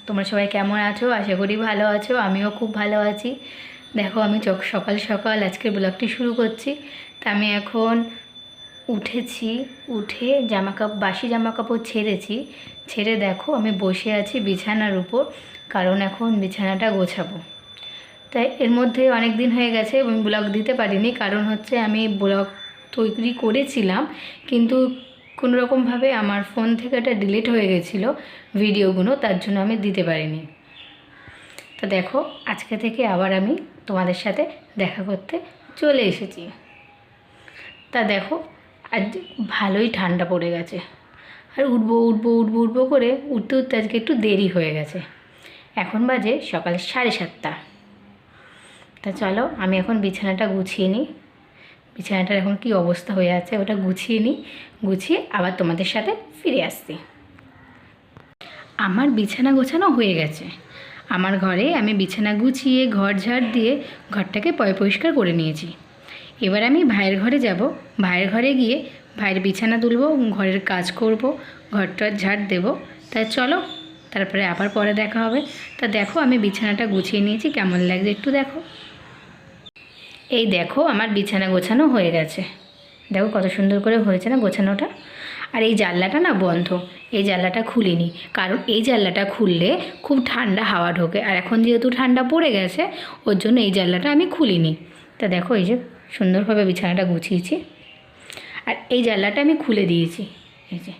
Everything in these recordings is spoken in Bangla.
তোমরা সবাই কেমন আছো? আশা করি ভালো আছো। আমিও খুব ভালো আছি। দেখো আমি সকাল সকাল আজকের ব্লগটি শুরু করছি। তা আমি এখন উঠেছি, উঠে বাসি জামা কাপড় ছেড়ে দেখো আমি বসে আছি বিছানার উপর, কারণ এখন বিছানাটা গোছাবো। তাই এর মধ্যে অনেক দিন হয়ে গেছে আমি ব্লগ দিতে পারিনি, কারণ হচ্ছে আমি ব্লগ তৈরি করেছিলাম কিন্তু কোনোরকমভাবে আমার ফোন থেকে এটা ডিলিট হয়ে গেছিলো ভিডিওগুলো, তার জন্য আমি দিতে পারিনি। তা দেখো আজকে থেকে আবার আমি তোমাদের সাথে দেখা করতে চলে এসেছি। তা দেখো আজ ভালোই ঠান্ডা পড়ে গেছে, আর উঠবো করে উঠতে উঠতে আজকে একটু দেরি হয়ে গেছে। এখন বাজে সকাল 7:30। তা চলো আমি এখন বিছানাটা গুছিয়ে নিই। বিছানাটার এখন কি অবস্থা হয়ে আছে ওটা গুছিয়ে নিই, গুছিয়ে আবার তোমাদের সাথে ফিরে আসছি। আমার বিছানা গোছানো হয়ে গেছে। আমার ঘরে আমি বিছানা গুছিয়ে ঘর ঝাড় দিয়ে ঘরটাকে পরিষ্কার করে নিয়েছি। এবার আমি ভাইয়ের ঘরে যাব। ভাইয়ের ঘরে গিয়ে ভাইয়ের বিছানা তুলব, ঘরের কাজ করব, ঘরটা ঝাড় দেব। তাই চলো তারপরে আবার পরে দেখা হবে। তা দেখো আমি বিছানাটা গুছিয়ে নিয়েছি, কেমন লাগছে একটু দেখো। এই দেখো আমার বিছানা গোছানো হয়ে গেছে। দেখো কত সুন্দর করে হয়েছে না গোছানোটা। আর এই জানলাটা না বন্ধ, এই জানলাটা খুলিনি, কারণ এই জানলাটা খুললে খুব ঠান্ডা হাওয়া ঢোকে, আর এখন যেহেতু ঠান্ডা পড়ে গেছে ওর জন্য এই জানলাটা আমি খুলিনি। তা দেখো এই যে সুন্দরভাবে বিছানাটা গুছিয়েছি, আর এই জানলাটা আমি খুলে দিয়েছি, এই যে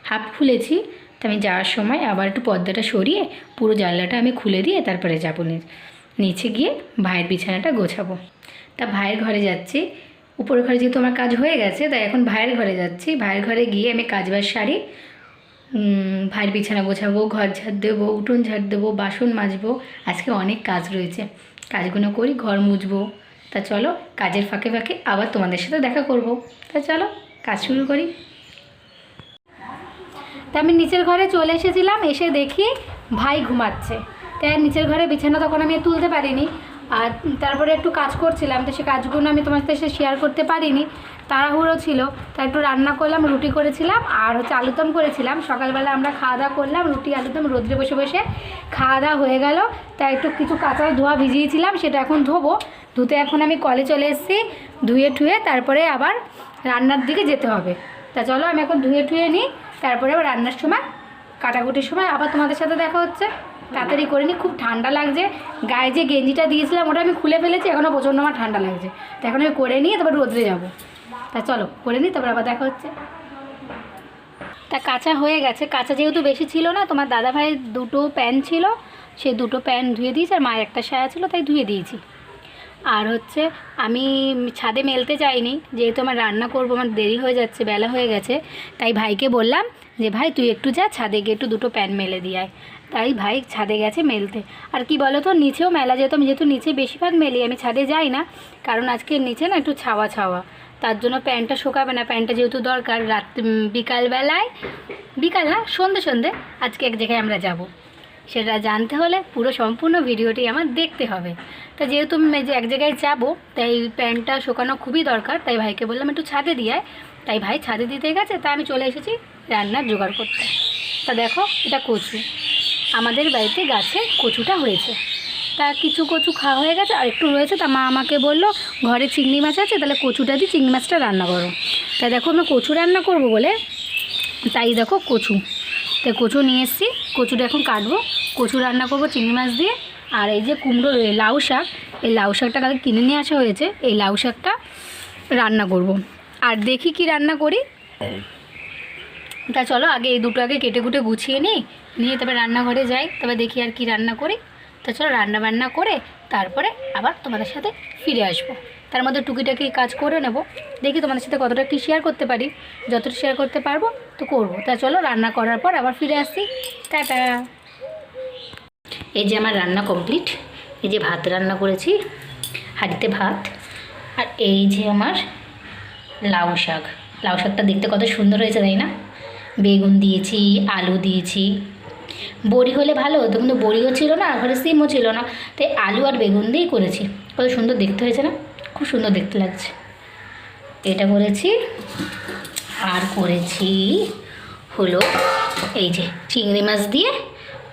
হাফ খুলেছি। তা আমি যাওয়ার সময় আবার একটু পর্দাটা সরিয়ে পুরো জানলাটা আমি খুলে দিয়ে তারপরে যাবো নিচে গিয়ে ভাইয়ের বিছানাটা গোছাবো। তা ভাইয়ের ঘরে যাচ্ছি, উপরের ঘরে যেহেতু আমার কাজ হয়ে গেছে তাই এখন ভাইয়ের ঘরে যাচ্ছি। ভাইয়ের ঘরে গিয়ে আমি কাজবাজ সারি, ভাইয়ের বিছানা গোছাবো, ঘর ঝাড় দেবো, উঠোন ঝাড় দেবো, বাসন মাজবো। আজকে অনেক কাজ রয়েছে, কাজগুলো করি, ঘর মুছবো। তা চলো কাজের ফাঁকে ফাঁকে আবার তোমাদের সাথে দেখা করব। তা চলো কাজ শুরু করি। তা আমি নিচের ঘরে চলে এসেছিলাম, এসে দেখি ভাই ঘুমাচ্ছে। তাই নিচের ঘরে বিছানা তখন আমি তুলতে পারিনি, আর তারপরে একটু কাজ করছিলাম, তো সে কাজগুলো আমি তোমার সাথে শেয়ার করতে পারিনি, তাড়াহুড়ো ছিল। তাই একটু রান্না করলাম, রুটি করেছিলাম আর হচ্ছে আলুদম করেছিলাম। সকালবেলা আমরা খাওয়া দাওয়া করলাম, রুটি আলুদম রোদ্রে বসে বসে খাওয়া দাওয়া হয়ে গেল। তাই একটু কিছু কাঁচা ধোয়া ভিজিয়েছিলাম, সেটা এখন ধোবো। ধুতে এখন আমি কলে চলে এসেছি, ধুয়ে ঠুয়ে তারপরে আবার রান্নার দিকে যেতে হবে। তা চলো আমি এখন ধুয়ে ঠুয়ে নিই, তারপরে আবার রান্নার সময় কাটাকুটির সময় আবার তোমাদের সাথে দেখা হচ্ছে। তাড়াতাড়ি করে নিই, খুব ঠান্ডা লাগছে। গায়ে যে গেঞ্জিটা দিয়েছিলাম ওটা আমি খুলে ফেলেছি, এখনও প্রচণ্ড আমার ঠান্ডা লাগছে। তো এখন আমি করে নিয়ে তারপর রোদ্রে যাবো। তা চলো করে নিই, তারপর আবার দেখা হচ্ছে। তা কাঁচা হয়ে গেছে, কাঁচা যেহেতু বেশি ছিল না, তোমার দাদাভাইয়ের দুটো প্যান্ট ছিল, সেই দুটো প্যান্ট ধুয়ে দিয়েছি, আর মায়ের একটা সায়া ছিল তাই ধুয়ে দিয়েছি। আর হচ্ছে আমি ছাদে মেলতে চাইনি, যেহেতু আমার রান্না করবো, আমার দেরি হয়ে যাচ্ছে, বেলা হয়ে গেছে। তাই ভাইকে বললাম যে ভাই তুই একটু যা ছাদে গিয়ে একটু দুটো প্যান্ট মেলে দিয়ে আয়। তাই ভাই ছাদে গেছে মেলতে। আর কি বলো তো, নিচেও মেলা যেহেতু, আমি যেহেতু নিচে বেশিরভাগ মেলি, আমি ছাদে যাই না, কারণ আজকে নিচে না একটু ছাওয়া ছাওয়া, তার জন্য প্যান্টটা শুকাবে না। প্যান্টটা যেহেতু দরকার বিকালবেলায়, বিকাল না সন্ধে আজকে এক জায়গায় আমরা যাব, সেটা জানতে হলে পুরো সম্পূর্ণ ভিডিওটি আমার দেখতে হবে। তা যেহেতু আমি এক জায়গায় যাব, তাই প্যান্টটা শুকানো খুবই দরকার। তাই ভাইকে বললাম একটু ছাদে দিয়ে, তাই ভাই ছাদে দিতে গেছে, তা আমি চলে এসেছি রান্নার জোগাড় করতে। তা দেখো এটা কচু, আমাদের বাড়িতে গাছে কচুটা হয়েছে। তা কিছু কচু খাওয়া হয়ে গেছে, আর একটু রয়েছে। তা মা আমাকে বললো ঘরে চিংড়ি মাছ আছে, তাহলে কচুটা দিয়ে চিংড়ি মাছটা রান্না করো। তাই দেখো আমি কচু রান্না করব বলে, তাই দেখো কচু, তাই কচু নিয়ে এসেছি। কচুটা এখন কাটবো, কচু রান্না করব চিংড়ি মাছ দিয়ে। আর এই যে কুমড়ো, লাউ শাক, এই লাউ শাকটা কালকে কিনে নিয়ে আসা হয়েছে, এই লাউ শাকটা রান্না করব। আর দেখি কি রান্না করি। তা চলো আগে এই দুটো আগে কেটে কুটে গুছিয়ে নিয়ে তবে রান্নাঘরে যাই, তবে দেখি আর কি রান্না করি। তা চলো রান্না বান্না করে তারপরে আবার তোমাদের সাথে ফিরে আসবো। তার মধ্যে টুকিটাকি কাজ করে নেব, দেখি তোমাদের সাথে কতটা কি শেয়ার করতে পারি। যতটা শেয়ার করতে পারবো তো করবো। তা চলো রান্না করার পর আবার ফিরে আসছি। টাটা। এই যে আমার রান্না কমপ্লিট, এই যে ভাত রান্না করেছি, হাঁড়িতে ভাত। আর এই যে আমার লাউ শাক, লাউ শাকটা দেখতে কত সুন্দর হয়েছে তাই না। বেগুন দিয়েছি, আলু দিয়েছি, বড়ি হলে ভালো হতো, কিন্তু বড়িও ছিল না, ঘরে সিমও ছিল না, তাই আলু আর বেগুন দিয়েই করেছি। কত সুন্দর দেখতে হয়েছে না, খুব সুন্দর দেখতে লাগছে। এটা করেছি, আর করেছি হলো এই যে চিংড়ি মাছ দিয়ে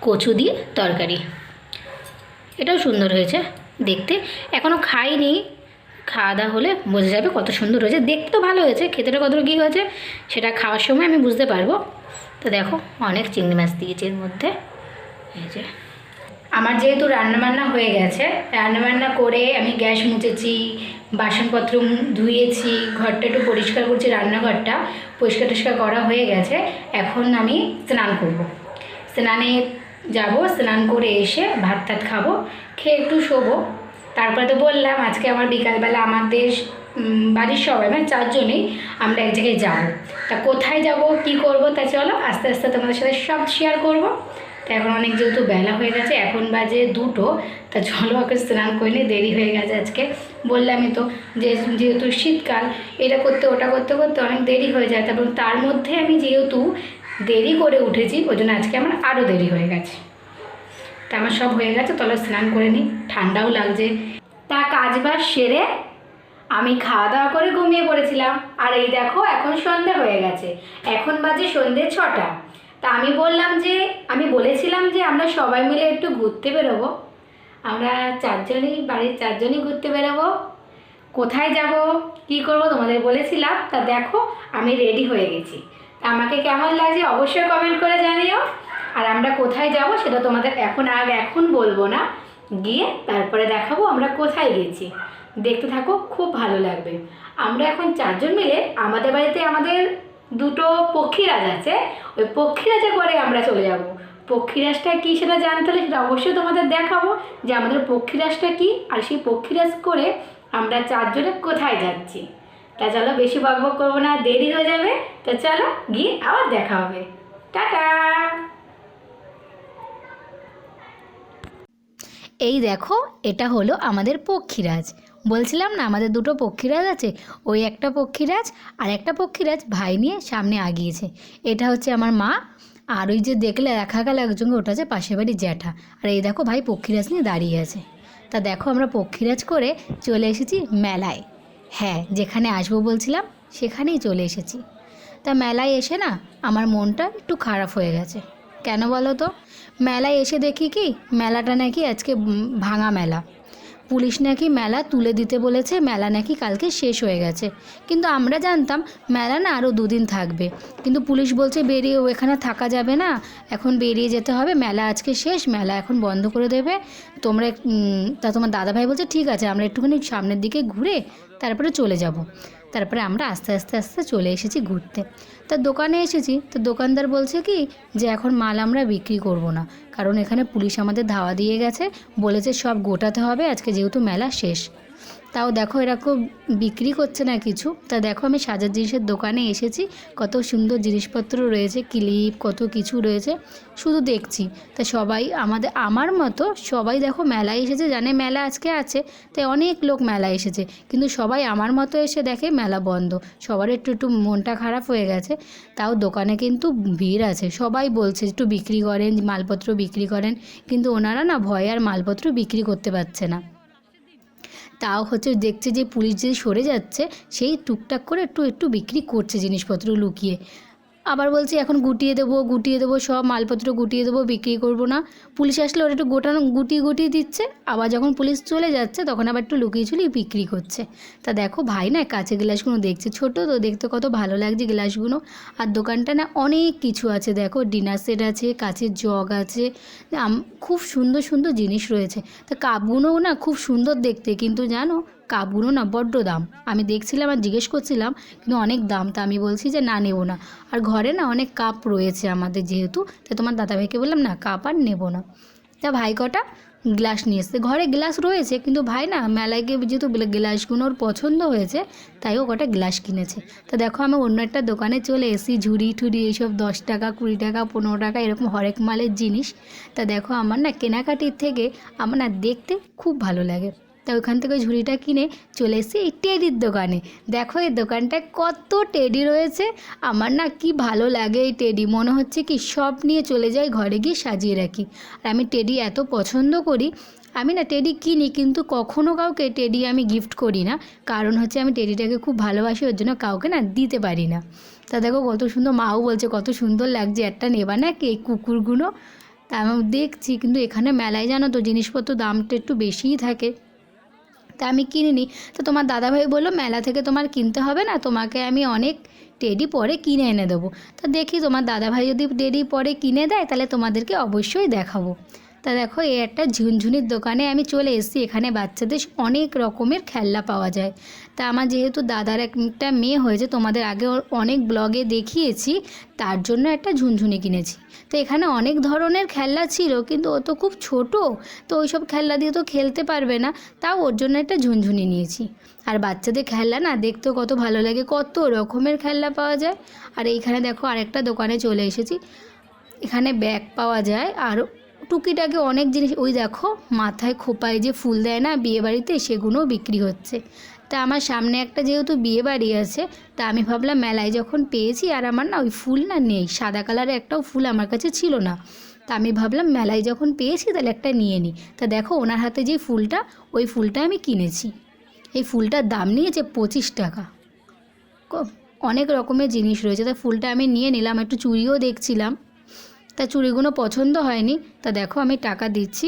কচু দিয়ে তরকারি। এটাও সুন্দর হয়েছে দেখতে, এখনও খাইনি, খাওয়া দাওয়া হলে বোঝা যাবে কত সুন্দর হয়েছে। দেখতে তো ভালো হয়েছে, খেতেটা কত কী হয়েছে সেটা খাওয়ার সময় আমি বুঝতে পারবো। তো দেখো অনেক চিংড়ি মাছ দিয়েছে এর মধ্যে। এই যে আমার যেহেতু রান্নাবান্না হয়ে গেছে, রান্নাবান্না করে আমি গ্যাস মুছেছি, বাসনপত্র ধুয়েছি, ঘরটা একটু পরিষ্কার করছি, রান্নাঘরটা পরিষ্কার টরিষ্কার করা হয়ে গেছে। এখন আমি স্নান করব, স্নানে যাব, স্নান করে এসে ভাত টাত খাবো, খেয়ে একটু শোবো। তারপরে তো বললাম আজকে আমার বিকালবেলা আমাদের বাড়ির সবাই মানে 4 জনেই আমরা এক জায়গায় যাবো। তা কোথায় যাব কি করব তা চলো আস্তে আস্তে তোমাদের সাথে সব শেয়ার করব। তো এখন অনেক যেহেতু বেলা হয়ে গেছে, এখন বাজে 2টো, তা চলো ওকে স্নান করে দেরি হয়ে গেছে আজকে। বললামই তো যে যেহেতু শীতকাল, এটা করতে ওটা করতে করতে অনেক দেরি হয়ে যায়। তারপর তার মধ্যে আমি যেহেতু দেরি করে উঠেছি ওই জন্য আজকে আমার আরও দেরি হয়ে গেছে। তা আমার সব হয়ে গেছে, চলো স্নান করে নিই, ঠান্ডাও লাগছে। তা কাজবাজ সেরে আমি খাওয়া দাওয়া করে ঘুমিয়ে পড়েছিলাম। আর এই দেখো এখন সন্ধে হয়ে গেছে, এখন বাজে সন্ধে 6টা। তা আমি বলেছিলাম যে আমরা সবাই মিলে একটু ঘুরতে বেরোবো, আমরা 4 জনই, বাড়ির 4 জনই ঘুরতে বেরোবো। কোথায় যাব কি করব তোমাদের বলেছিলাম। তা দেখো আমি রেডি হয়ে গেছি, তা আমাকে কেমন লাগছে অবশ্যই কমেন্ট করে জানিও। আর আমরা কোথায় যাব সেটা তোমাদের এখন বলবো না, গিয়ে তারপরে দেখাবো আমরা কোথায় গেছি। দেখতে থাকো, খুব ভালো লাগবে। আমরা এখন 4 জন মিলে আমাদের বাড়িতে আমাদের 2টো পক্ষীরাজ আছে, ওই পক্ষীরাজে করে আমরা চলে যাব। পক্ষীরাজটা কী সেটা জানতে হলে সেটা অবশ্যই তোমাদের দেখাবো যে আমাদের পক্ষীরাজটা কী, আর সেই পক্ষীরাজ করে আমরা 4 জনে কোথায় যাচ্ছি। তা চলো বেশি বকবক করবো না, দেরি হয়ে যাবে। তা চলো গিয়ে আবার দেখা হবে, টাটা। এই দেখো এটা হলো আমাদের পক্ষীরাজ। বলছিলাম না আমাদের 2টো পক্ষীরাজ আছে, ওই একটা পক্ষীরাজ আর একটা পক্ষীরাজ ভাই নিয়ে সামনে আগিয়েছে। এটা হচ্ছে আমার মা, আর ওই যে দেখলে দেখা গেল একজনকে, ওটা হচ্ছে পাশের বাড়ির জ্যাঠা। আর এই দেখো ভাই পক্ষীরাজ নিয়ে দাঁড়িয়ে আছে। তা দেখো আমরা পক্ষীরাজ করে চলে এসেছি মেলায়। হ্যাঁ, যেখানে আসবো বলছিলাম সেখানেই চলে এসেছি। তা মেলায় এসে না আমার মনটা একটু খারাপ হয়ে গেছে। কেন বলো তো? মেলায় এসে দেখি কি মেলাটা নাকি আজকে ভাঙা মেলা। পুলিশ নাকি মেলা তুলে দিতে বলেছে, মেলা নাকি কালকে শেষ হয়ে গেছে। কিন্তু আমরা জানতাম মেলা না আরও 2 দিন থাকবে, কিন্তু পুলিশ বলছে বেরিয়ে এখানে থাকা যাবে না, এখন বেরিয়ে যেতে হবে, মেলা আজকে শেষ, মেলা এখন বন্ধ করে দেবে তোমরা। তা তোমার দাদাভাই বলছে ঠিক আছে আমরা একটুখানি সামনের দিকে ঘুরে তারপরে চলে যাব। তারপরে আমরা আস্তে আস্তে আস্তে চলে এসেছি ঘুরতে। তা দোকানে এসেছি, তো দোকানদার বলছে কি যে এখন মাল আমরা বিক্রি করব না, কারণ এখানে পুলিশ আমাদের ধাওয়া দিয়ে গেছে, বলেছে সব গোটাতে হবে আজকে যেহেতু মেলা শেষ। তাও দেখো এরকম বিক্রি করছে না কিছু। তা দেখো আমি সাজার জিনিসের দোকানে এসেছি, কত সুন্দর জিনিসপত্র রয়েছে, ক্লিপ কত কিছু রয়েছে, শুধু দেখছি। তা সবাই আমার মতো সবাই দেখো মেলায় এসেছে, জানে মেলা আজকে আছে, তাই অনেক লোক মেলায় এসেছে, কিন্তু সবাই আমার মতো এসে দেখে মেলা বন্ধ। সবার একটু মনটা খারাপ হয়ে গেছে। তাও দোকানে কিন্তু ভিড় আছে, সবাই বলছে একটু বিক্রি করেন, মালপত্র বিক্রি করেন, কিন্তু ওনারা না ভয়ে আর মালপত্র বিক্রি করতে পারছে না। তাও হচ্ছে দেখছে যে পুলিশ যে সরে যাচ্ছে, সেই টুকটাক করে একটু বিক্রি করছে জিনিসপত্র লুকিয়ে। আবার বলছে এখন গুটিয়ে দেবো সব মালপত্র গুটিয়ে দেবো, বিক্রি করব না। পুলিশ আসলে ওরা একটু গুটিয়ে দিচ্ছে, আবার যখন পুলিশ চলে যাচ্ছে তখন আবার একটু লুকিয়ে বিক্রি করছে। তা দেখো ভাই না কাঁচের গ্লাসগুলো দেখছে, ছোটো তো দেখতে কত ভালো লাগছে গ্লাসগুলো। আর দোকানটা না অনেক কিছু আছে, দেখো ডিনার সেট আছে, কাঁচের জগ আছে, খুব সুন্দর সুন্দর জিনিস রয়েছে। তা কাপগুলোও না খুব সুন্দর দেখতে, কিন্তু জানো কাপগুলো না বড্ড দাম। আমি দেখছিলাম আর জিজ্ঞেস করছিলাম, কিন্তু অনেক দাম। তা আমি বলছি যে না নেবো না। আর ঘরে না অনেক কাপ রয়েছে আমাদের যেহেতু, তা তোমার দাদাভাইকে বললাম না কাপ আর নেবো না। তা ভাই কটা গ্লাস নিয়ে এসছে, ঘরে গ্লাস রয়েছে, কিন্তু ভাই না মেলায় গিয়ে যেহেতু গ্লাসগুলো ওর পছন্দ হয়েছে তাই ও কটা গ্লাস কিনেছে। তা দেখো আমি অন্য একটা দোকানে চলে এসেছি, ঝুড়ি ঠুড়ি এইসব 10 টাকা 20 টাকা 15 টাকা এরকম হরেক মালের জিনিস। তা দেখো আমার না কেনাকাটির থেকে আমার না দেখতে খুব ভালো লাগে। তা ওইখান থেকে ঝুড়িটা কিনে চলে এসেছি এই টেডির দোকানে। দেখো এই দোকানটায় কত টেডি রয়েছে, আমার না কি ভালো লাগে এই টেডি, মনে হচ্ছে কি সব নিয়ে চলে যাই ঘরে গিয়ে সাজিয়ে রাখি। আর আমি টেডি এত পছন্দ করি, আমি না টেডি কিনি কিন্তু কখনও কাউকে টেডি আমি গিফট করি না, কারণ হচ্ছে আমি টেডিটাকে খুব ভালোবাসি, ওর জন্য কাউকে না দিতে পারি না। তা দেখো কত সুন্দর, মাও বলছে কত সুন্দর লাগছে, একটা নেবা না কি এই কুকুরগুলো। তা আমি দেখছি, কিন্তু এখানে মেলায় জানো তো জিনিসপত্র দামটা একটু বেশিই থাকে। তা আমি কিনিনি। তো তোমার দাদাভাই বললো মেলা থেকে তোমার কিনতে হবে না, তোমাকে আমি অনেক টেডি পরে কিনে এনে দেবো। তা দেখি তোমার দাদাভাই যদি টেডি পরে কিনে দেয় তাহলে তোমাদেরকে অবশ্যই দেখাবো। তা দেখো এই একটা ঝুনঝুনির দোকানে আমি চলে এসেছি। এখানে বাচ্চাদের অনেক রকমের খেলনা পাওয়া যায়। তা আমার যেহেতু দাদার একটা মেয়ে হয়েছে, তোমাদের আগে অনেক ব্লগে দেখিয়েছি, তার জন্য একটা ঝুনঝুনি কিনেছি। তো এখানে অনেক ধরনের খেলনা ছিল, কিন্তু ও তো খুব ছোট, তো ওইসব খেলনা দিয়ে তো খেলতে পারবে না, তাও ওর জন্য একটা ঝুনঝুনি নিয়েছি। আর বাচ্চাদের খেলনা না দেখতেও কত ভালো লাগে, কত রকমের খেলনা পাওয়া যায়। আর এইখানে দেখো আরেকটা দোকানে চলে এসেছি। এখানে ব্যাগ পাওয়া যায় আর টুকিটাকি অনেক জিনিস। ওই দেখো মাথায় খোপায় যে ফুল দেয় না বিয়েবাড়িতে, সেগুলোও বিক্রি হচ্ছে। তা আমার সামনে একটা যেহেতু বিয়েবাড়ি আছে, তা আমি ভাবলাম মেলায় যখন পেয়েছি, আর আমার না ওই ফুল না নেই, সাদা কালারের একটাও ফুল আমার কাছে ছিল না। তা আমি ভাবলাম মেলায় যখন পেয়েছি তাহলে একটা নিয়ে নিই। তা দেখো ওনার হাতে যে ফুলটা, ওই ফুলটা আমি কিনেছি। এই ফুলটার দাম নিয়েছে 25 টাকা। অনেক রকমের জিনিস রয়েছে, তা ফুলটা আমি নিয়ে নিলাম। একটু চুড়িও দেখছিলাম, তা চুড়িগুলো পছন্দ হয়নি। তা দেখো আমি টাকা দিচ্ছি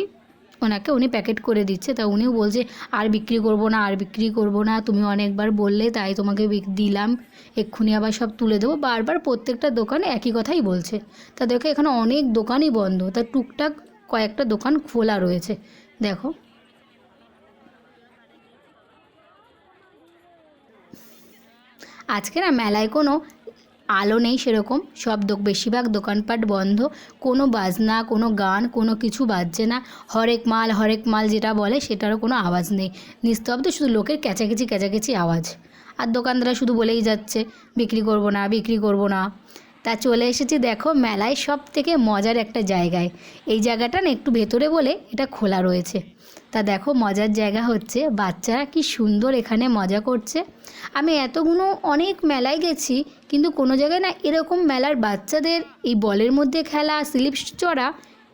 ওনাকে, উনি প্যাকেট করে দিচ্ছে। তা উনিও বলছে আর বিক্রি করব না, আর বিক্রি করব না, তুমি অনেকবার বললে তাই তোমাকে দিলাম, এক্ষুনি আবার সব তুলে দেবো। বারবার প্রত্যেকটা দোকানে একই কথাই বলছে। তা দেখো এখানে অনেক দোকানই বন্ধ, তা টুকটাক কয়েকটা দোকান খোলা রয়েছে। দেখো আজকে না মেলায় কোনো আলো নেই সেরকম, সব বেশিরভাগ দোকানপাট বন্ধ, কোনো বাজনা কোনো গান কোনো কিছু বাজছে না। হরেক মাল যেটা বলে সেটারও কোনো আওয়াজ নেই, নিস্তব্ধ, শুধু লোকের ক্যাচাকেচি আওয়াজ। আর দোকানদাররা শুধু বলেই যাচ্ছে বিক্রি করব না, বিক্রি করব না। তা চলে এসেছি দেখো মেলায় সব থেকে মজার একটা জায়গায়। এই জায়গাটা না একটু ভেতরে বলে এটা খোলা রয়েছে। তা দেখো মজার জায়গা হচ্ছে, বাচ্চারা কি সুন্দর এখানে মজা করছে। আমি এতগুলো অনেক মেলায় গেছি, কিন্তু কোনো জায়গায় না এরকম মেলার বাচ্চাদের এই বলের মধ্যে খেলা, স্লিপ চড়া,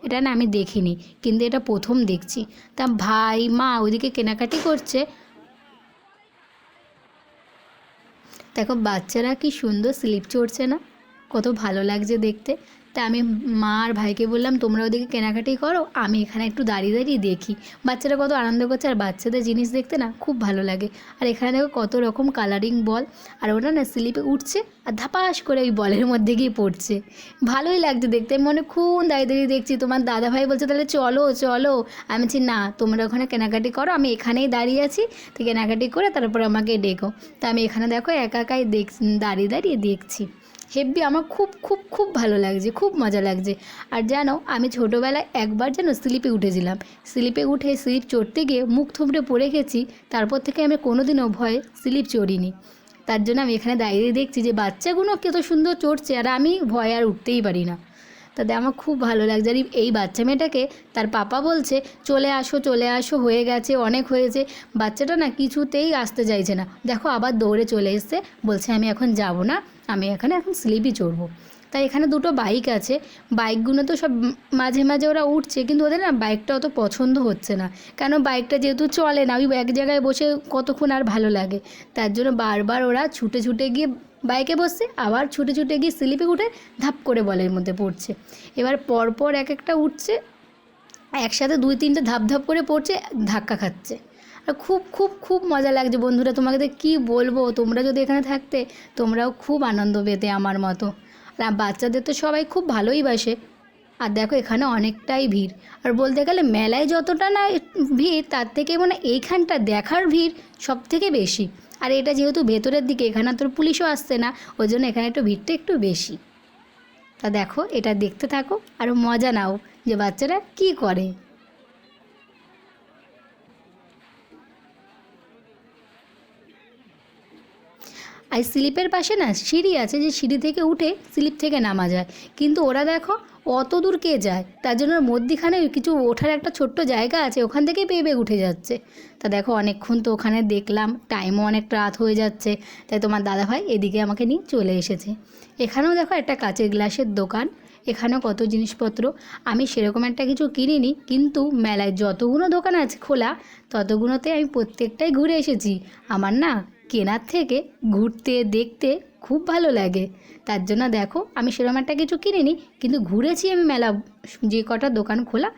এটা না আমি দেখিনি, কিন্তু এটা প্রথম দেখছি। তা ভাই মা ওইদিকে কেনাকাটি করছে। দেখো বাচ্চারা কি সুন্দর স্লিপ চড়ছে না, কত ভালো লাগছে দেখতে। তা আমি মা আর ভাইকে বললাম তোমরা ওদিকে কেনাকাটি করো, আমি এখানে একটু দাঁড়িয়ে দাঁড়িয়ে দেখি বাচ্চারা কত আনন্দ করছে। আর বাচ্চাদের জিনিস দেখতে না খুব ভালো লাগে। আর এখানে দেখো কত রকম কালারিং বল, আর ওটা না স্লিপে উঠছে আর ধাপাস করে ওই বলের মধ্যে গিয়ে পড়ছে। ভালোই লাগছে দেখতে। আমি খুব দাঁড়িয়ে দাঁড়িয়ে দেখছি। তোমার দাদাভাই বলছে তাহলে চলো চলো, আমি বলছি না তোমরা ওখানে কেনাকাটি করো, আমি এখানেই দাঁড়িয়ে আছি, তো কেনাকাটি করে তারপরে আমাকে ডেকো। তা আমি এখানে দেখো একাই দাঁড়িয়ে দাঁড়িয়ে দেখছি। হেব্বি আমার খুব খুব খুব ভালো লাগছে, খুব মজা লাগছে। আর জানো আমি ছোটোবেলায় একবার যেন স্লিপে উঠেছিলাম, স্লিপে উঠে স্লিপ চড়তে গিয়ে মুখ থুবড়ে পড়ে গেছি। তারপর থেকে আমি কোনোদিনও ভয়ে স্লিপ চড়িনি। তার জন্য আমি এখানে দাঁড়িয়ে দেখছি যে বাচ্চাগুলো কত সুন্দর চড়ছে, আর আমি ভয়ে আর উঠতেই পারি না। তাতে আমার খুব ভালো লাগছে। আর এই বাচ্চা মেয়েটাকে তার পাপা বলছে চলে আসো, হয়ে গেছে, অনেক হয়েছে। বাচ্চাটা না কিছুতেই আসতে চাইছে না। দেখো আবার দৌড়ে চলে এসছে, বলছে আমি এখন যাব না, আমি এখন স্লিপই চড়বো। তাই এখানে দুটো বাইক আছে, বাইকগুলো তো সব মাঝে মাঝে ওরা উঠছে, কিন্তু ওদের না বাইকটা অত পছন্দ হচ্ছে না, কেন বাইকটা যেহেতু চলে না, ওই এক জায়গায় বসে কতক্ষণ আর ভালো লাগে। তার জন্য বারবার ওরা ছুটে ছুটে গিয়ে বাইকে বসছে, আবার ছুটে ছুটে গিয়ে স্লিপে উঠে ধাপ করে বলের মধ্যে পড়ছে। এবার পরপর এক একটা উঠছে, একসাথে 2-3টে ধাপ ধাপ করে পড়ছে, ধাক্কা খাচ্ছে। আর খুব খুব খুব মজা লাগছে বন্ধুরা, তোমাকে কি বলবো, তোমরা যদি এখানে থাকতে তোমরাও খুব আনন্দ পেতে আমার মতো। আর বাচ্চাদের তো সবাই খুব ভালোই বাসে। আর দেখো এখানে অনেকটাই ভিড়, আর বলতে গেলে মেলায় যতটা না ভিড়, তার থেকে মানে এইখানটা দেখার ভিড় সব থেকে বেশি। আর এটা যেহেতু ভেতরের দিকে, এখানে তোর পুলিশও আসছে না, ওই জন্য এখানে একটু ভিড়টা একটু বেশি। তা দেখো এটা দেখতে থাকো আর মজা নাও যে বাচ্চারা কি করে। আর স্লিপের পাশে না সিঁড়ি আছে, যে সিঁড়ি থেকে উঠে স্লিপ থেকে নামা যায়, কিন্তু ওরা দেখো অত দূর কে যায়, তার জন্য মধ্যিখানে কিছু ওঠার একটা ছোট্ট জায়গা আছে, ওখান থেকে পেয়ে উঠে যাচ্ছে। তা দেখো অনেকক্ষণ তো ওখানে দেখলাম, টাইমও অনেক রাত হয়ে যাচ্ছে, তাই তোমার দাদাভাই এদিকে আমাকে নিয়ে চলে এসেছে। এখানেও দেখো একটা কাঁচের গ্লাসের দোকান, এখানেও কত জিনিসপত্র। আমি সেরকম একটা কিছু কিনিনি, কিন্তু মেলায় যতগুলো দোকান আছে খোলা, ততগুলোতে আমি প্রত্যেকটাই ঘুরে এসেছি। আমার না কেনার থেকে ঘুরতে দেখতে খুব ভালো লাগে। তার জন্য দেখো আমি সেরকম একটা কিছু কিনিনি, কিন্তু ঘুরেছি আমি মেলা, যে কটা দোকান খোলা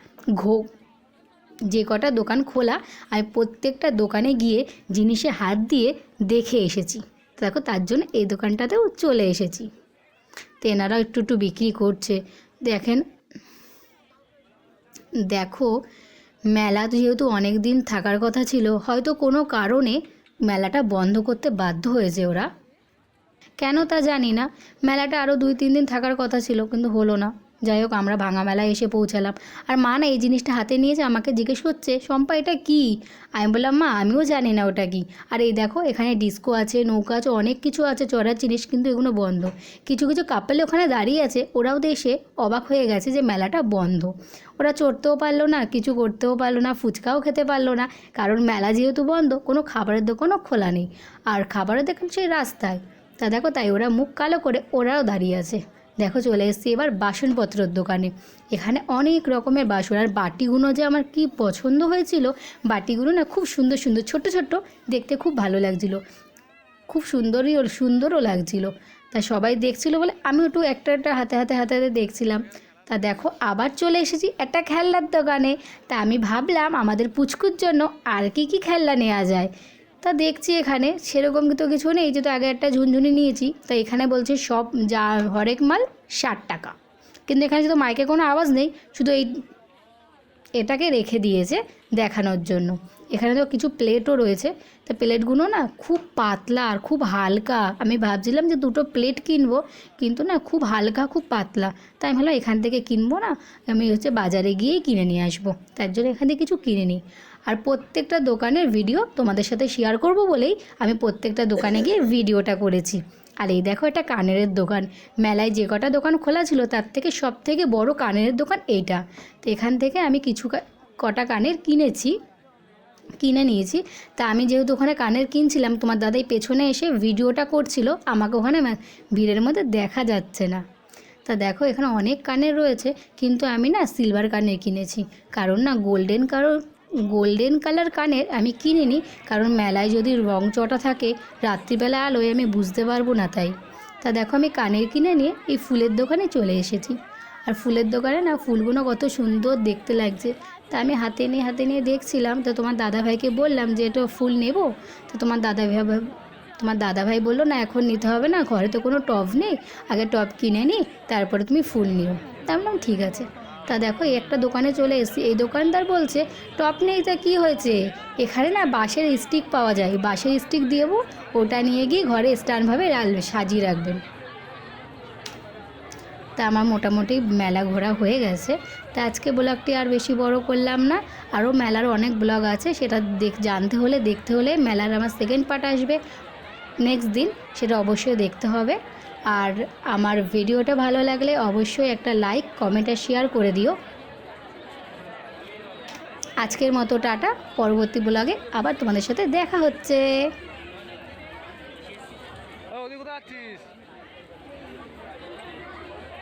যে কটা দোকান খোলা আমি প্রত্যেকটা দোকানে গিয়ে জিনিসে হাত দিয়ে দেখে এসেছি। দেখো তার জন্য এই দোকানটাতেও চলে এসেছি। তো এনারাও একটু একটু বিক্রি করছে। দেখো মেলা যেহেতু অনেক দিন থাকার কথা ছিল, হয়তো কোনো কারণে মেলাটা বন্ধ করতে বাধ্য হয়েছে ওরা, কেন তা জানি না। মেলাটা আরও 2-3 দিন থাকার কথা ছিল, কিন্তু হলো না। যাই হোক, আমরা ভাঙা মেলায় এসে পৌঁছালাম। আর মা না এই জিনিসটা হাতে নিয়েছে, আমাকে জিজ্ঞেস করছে, শম্পা এটা কী? আমি বললাম, মা আমিও জানি না ওটা কী। আর এই দেখো এখানে ডিস্কো আছে, নৌকা আছে, অনেক কিছু আছে চড়ার জিনিস, কিন্তু এগুলো বন্ধ। কিছু কিছু কাপেল ওখানে দাঁড়িয়ে আছে, ওরাও এসে অবাক হয়ে গেছে যে মেলাটা বন্ধ। ওরা চড়তেও পারলো না, কিছু করতেও পারলো না, ফুচকাও খেতে পারলো না, কারণ মেলা যেহেতু বন্ধ, কোনো খাবারের দোকানও খোলা নেই। আর খাবারের দোকান সেই রাস্তায়। তা দেখো, তাই ওরা মুখ কালো করে ওরাও দাঁড়িয়ে আছে। দেখো চলে এসেছি এবার বাসনপত্রের দোকানে। এখানে অনেক রকমের বাসন, আর বাটিগুলো যে আমার কি পছন্দ হয়েছিল। বাটিগুলো না খুব সুন্দর সুন্দর, ছোট্ট ছোট্ট, দেখতে খুব ভালো লাগছিল, খুব সুন্দরও লাগছিল। তা সবাই দেখছিল বলে আমিও একটু একটা একটা হাতে দেখছিলাম। তা দেখো আবার চলে এসেছি একটা খেলনার দোকানে। তা আমি ভাবলাম আমাদের পুচকুর জন্য আর কি খেলনা নেওয়া যায়। তা দেখছি এখানে সেরকম তো কিছু নেই, যেহেতু আগে একটা ঝুনঝুনি নিয়েছি। তা এখানে বলছে সব যা হরেক মাল 60 টাকা, কিন্তু এখানে শুধু মাইকে কোনো আওয়াজ নেই, শুধু এটাকে রেখে দিয়েছে দেখানোর জন্য। এখানে তো কিছু প্লেটও রয়েছে। তা প্লেটগুলো না খুব পাতলা আর খুব হালকা। আমি ভাবছিলাম যে 2টো প্লেট কিনবো, কিন্তু না খুব হালকা, খুব পাতলা। তাই আমি ভাবলাম এখান থেকে কিনবো না, আমি বাজারে গিয়েই কিনে নিয়ে আসবো। তার জন্য এখান থেকে কিছু কিনে নিই। আর প্রত্যেকটা দোকানের ভিডিও তোমাদের সাথে শেয়ার করব বলেই আমি প্রত্যেকটা দোকানে গিয়ে ভিডিওটা করেছি। আর এই দেখো এটা কানের দোকান। মেলায় যে কটা দোকান খোলা ছিল তার থেকে সব থেকে বড় কানের দোকান এইটা। তো এখান থেকে আমি কিছু কটা কানের কিনে নিয়েছি। তা আমি যেহেতু ওখানে কানের কিনছিলাম, তোমার দাদাই পেছনে এসে ভিডিওটা করছিল, আমাকে ওখানে ভিড়ের মধ্যে দেখা যাচ্ছে না। তা দেখো এখানে অনেক কানের রয়েছে, কিন্তু আমি না সিলভার কানের কিনেছি, কারণ না গোল্ডেন কালার কানের আমি কিনিনি, কারণ মেলায় যদি রং চটা থাকে রাত্রিবেলা আলোয় আমি বুঝতে পারবো না তাই। তা দেখো আমি কানের কিনে নিয়ে এই ফুলের দোকানে চলে এসেছি। আর ফুলের দোকানে না ফুলগুলো কত সুন্দর দেখতে লাগছে। তা আমি হাতে নিয়ে দেখছিলাম। তো তোমার দাদাভাইকে বললাম যে এটা ফুল নেব। তো তোমার দাদাভাই বললো, না এখন নিতে হবে না, ঘরে তো কোনো টব নেই, আগে টব কিনে নিই তারপরে তুমি ফুল নিও। তা বললাম ঠিক আছে। তা দেখো এই একটা দোকানে চলে এসেছি। এই দোকানদার বলছে টপ নেই, তা কী হয়েছে, এখানে না বাঁশের স্টিক পাওয়া যায়, বাঁশের স্টিক দেবো, ওটা নিয়ে গিয়ে ঘরে স্ট্যান্ডভাবে সাজিয়ে রাখবেন। তা আমার মোটামুটি মেলা ঘোরা হয়ে গেছে। তা আজকে ব্লগটি আর বেশি বড় করলাম না, আরও মেলার অনেক ব্লগ আছে, সেটা দেখতে হলে মেলার আমার সেকেন্ড পার্ট আসবে নেক্সট দিন, সেটা অবশ্যই দেখতে হবে। আর আমার ভিডিওটা ভালো লাগলে অবশ্যই একটা লাইক, কমেন্ট আর শেয়ার করে দিও। আজকের মতো টাটা, পরবর্তী ব্লগে আবার তোমাদের সাথে দেখা হচ্ছে।